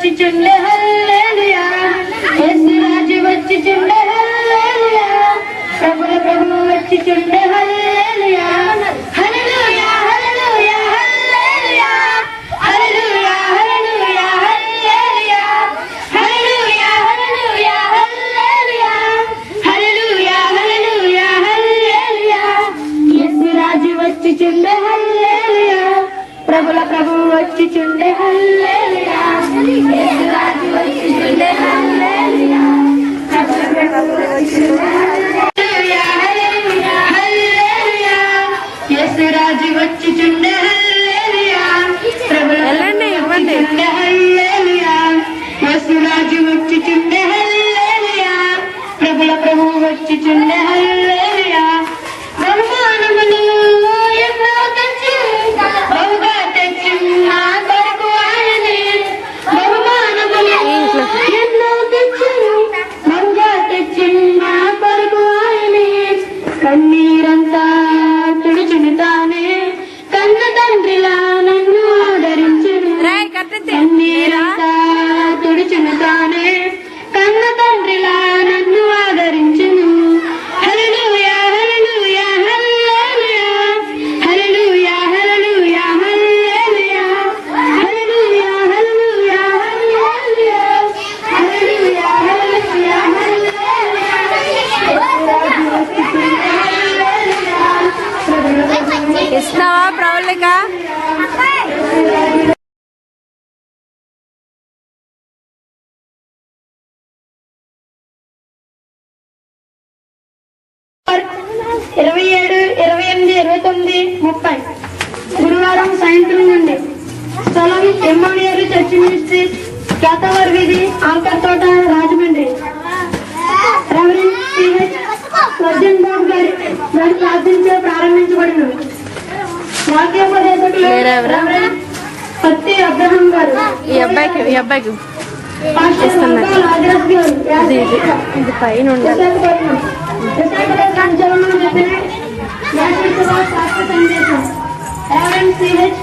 వచ్చుచుండే హల్లెలూయా యేసు రాజు వచ్చుచుండే హల్లెలూయా ప్రభుల ప్రభువు వచ్చుచుండే హల్లెలూయా హల్లెలూయా హల్లెలూయా హల్లెలూయా హల్లెలూయా హల్లెలూయా హల్లెలూయా హల్లెలూయా హల్లెలూయా హల్లెలూయా హల్లెలూయా హల్లెలూయా యేసు రాజు వచ్చుచుండే హల్లెలూయా ప్రభుల ప్రభువు వచ్చుచుండే హల్లెలూయా యేసు రాజు వచ్చుచుండే హల్లెలూయా ప్రభుల ప్రభువు వచ్చుచుండే హల్లెలూయా హల్లెలూయా హల్లెలూయా యేసు రాజు వచ్చుచుండే హల్లెలూయా ప్రభుల ప్రభువు వచ్చుచుండే హల్లెలూయా యేసు రాజు వచ్చుచుండే హల్లెలూయా ప్రభుల ప్రభువు వచ్చుచుండే హల్లెలూయా బహుమానములు ఎన్నో తెచ్చి బహుగా తెచ్చి నా కొరకు ఆయనే బహుమానములు ఎన్నో తెచ్చి బహుగా తెచ్చి నా కొరకు ఆయనే కన్నీరంతా తుడుచును తానే కన్న తండ్రిలా నన్ను ఆదరించును కన్నీరంతా తుడుచును తానే కన్న తండ్రిలా నన్ను ఆదరించును హల్లెలూయా హల్లెలూయా హల్లెలూయా హల్లెలూయా హల్లెలూయా హల్లెలూయా హల్లెలూయా హల్లెలూయా హల్లెలూయా హల్లెలూయా ఇస్తావా ప్రవళిక? ఇరవై 27, 28, 29, 30 గురువారం సాయంత్రం నుండి స్థలం ఎమ్మనియర్ చర్చి మినిస్ట్రీస్ కేతవర్ వీధి ఆంకర్ తోట రాజమండ్రి రెవరెండ్ సిహెచ్ వర్జన్ బాబు గారి ప్రార్థించే ప్రారంభించబడిన వాక్యోపదేశకులు రెవరెండ్ పత్తి అబ్రహం గారు ఈ అబ్బాయికి పాస్టర్ రాజరాజ్ గారు ఇది పైన ఉండాలి. సందేశం రెవరెండ్ సిహెచ్